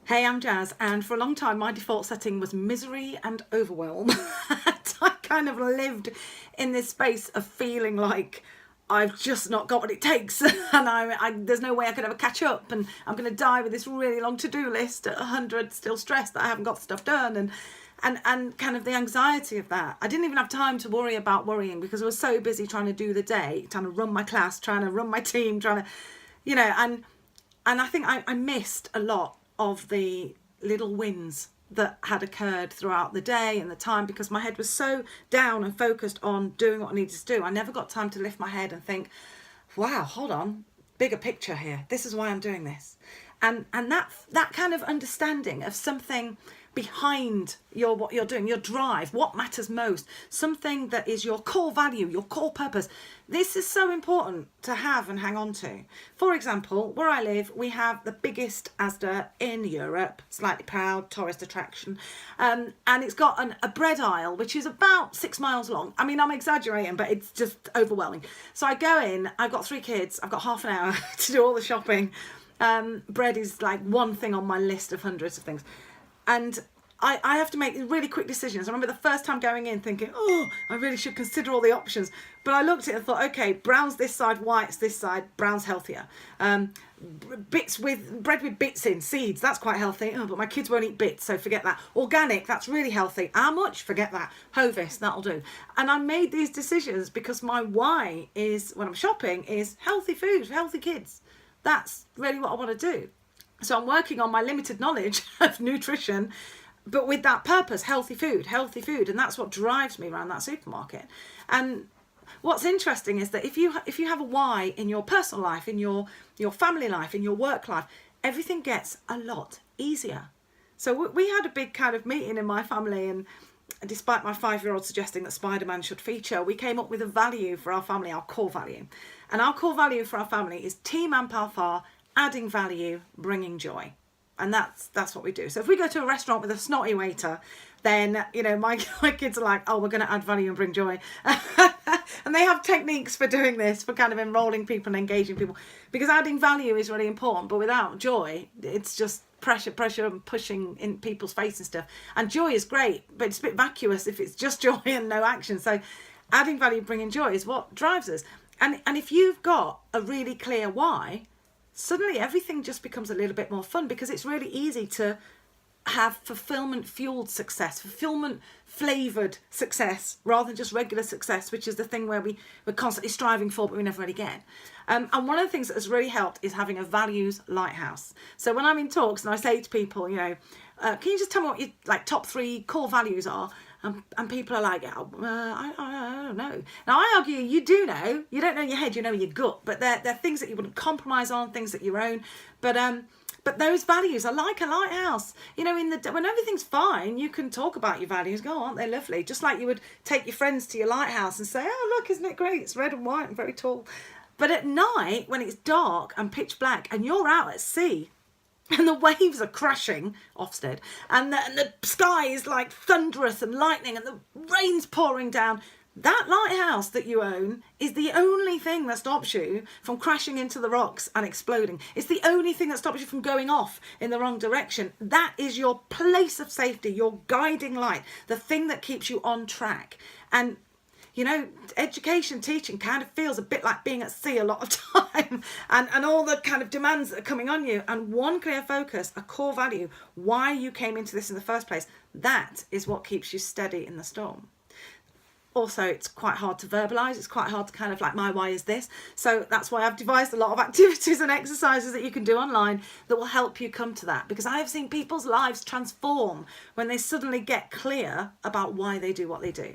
Hey, I'm Jazz, and for a long time my default setting was misery and overwhelm. I kind of lived in this space of feeling like I've just not got what it takes, and there's no way I could ever catch up, and I'm going to die with this really long to-do list at 100, still stressed that I haven't got the stuff done, and kind of the anxiety of that. I didn't even have time to worry about worrying because I was so busy trying to do the day, trying to run my class, trying to run my team, trying to, and I think I missed a lot of the little wins that had occurred throughout the day and the time because my head was so down and focused on doing what I needed to do. I never got time to lift my head and think, wow, hold on, bigger picture here. This is why I'm doing this. And that kind of understanding of something behind what you're doing, your drive, what matters most, something that is your core value, your core purpose. This is so important to have and hang on to. For example, where I live, we have the biggest Asda in Europe, slightly proud tourist attraction, and it's got a bread aisle which is about 6 miles long. I mean, I'm exaggerating, but it's just overwhelming. So I go in, I've got 3 kids, I've got half an hour to do all the shopping. Bread is like one thing on my list of hundreds of things. And I have to make really quick decisions. I remember the first time going in thinking, oh, I really should consider all the options. But I looked at it and thought, okay, brown's this side, white's this side, brown's healthier. Bread with bits in, seeds, that's quite healthy. Oh, but my kids won't eat bits, so forget that. Organic, that's really healthy. How much? Forget that. Hovis, that'll do. And I made these decisions because my why is, when I'm shopping, is healthy food, healthy kids. That's really what I want to do. So I'm working on my limited knowledge of nutrition, but with that purpose, healthy food, and that's what drives me around that supermarket. And what's interesting is that if you have a why in your personal life, in your family life, in your work life, everything gets a lot easier. So we had a big kind of meeting in my family, and despite my 5-year-old suggesting that Spider-Man should feature, we came up with a value for our family, our core value. And our core value for our family is Team Ampaw-Farr, adding value, bringing joy. And that's what we do. So if we go to a restaurant with a snotty waiter, then, my kids are like, oh, we're going to add value and bring joy. And they have techniques for doing this, for kind of enrolling people and engaging people. Because adding value is really important, but without joy, it's just pressure and pushing in people's face and stuff. And joy is great, but it's a bit vacuous if it's just joy and no action. So adding value, bringing joy is what drives us. And if you've got a really clear why, suddenly everything just becomes a little bit more fun, because it's really easy to have fulfillment-fueled success, fulfillment-flavoured success, rather than just regular success, which is the thing where we're constantly striving for, but we never really get. And one of the things that has really helped is having a values lighthouse. So when I'm in talks and I say to people, can you just tell me what your top 3 core values are? And people are like, I don't know. Now, I argue you do know. You don't know in your head, you know in your gut. But they're things that you wouldn't compromise on, things that you own. But those values are like a lighthouse. When everything's fine, you can talk about your values. Go, aren't they lovely? Just like you would take your friends to your lighthouse and say, oh, look, isn't it great? It's red and white and very tall. But at night, when it's dark and pitch black and you're out at sea, and the waves are crashing, Ofsted, and the sky is like thunderous and lightning and the rain's pouring down, that lighthouse that you own is the only thing that stops you from crashing into the rocks and exploding. It's the only thing that stops you from going off in the wrong direction. That is your place of safety, your guiding light, the thing that keeps you on track. And education, teaching kind of feels a bit like being at sea a lot of time, and all the kind of demands that are coming on you. And one clear focus, a core value, why you came into this in the first place, that is what keeps you steady in the storm. Also, it's quite hard to verbalise. It's quite hard to kind of my why is this. So that's why I've devised a lot of activities and exercises that you can do online that will help you come to that. Because I have seen people's lives transform when they suddenly get clear about why they do what they do.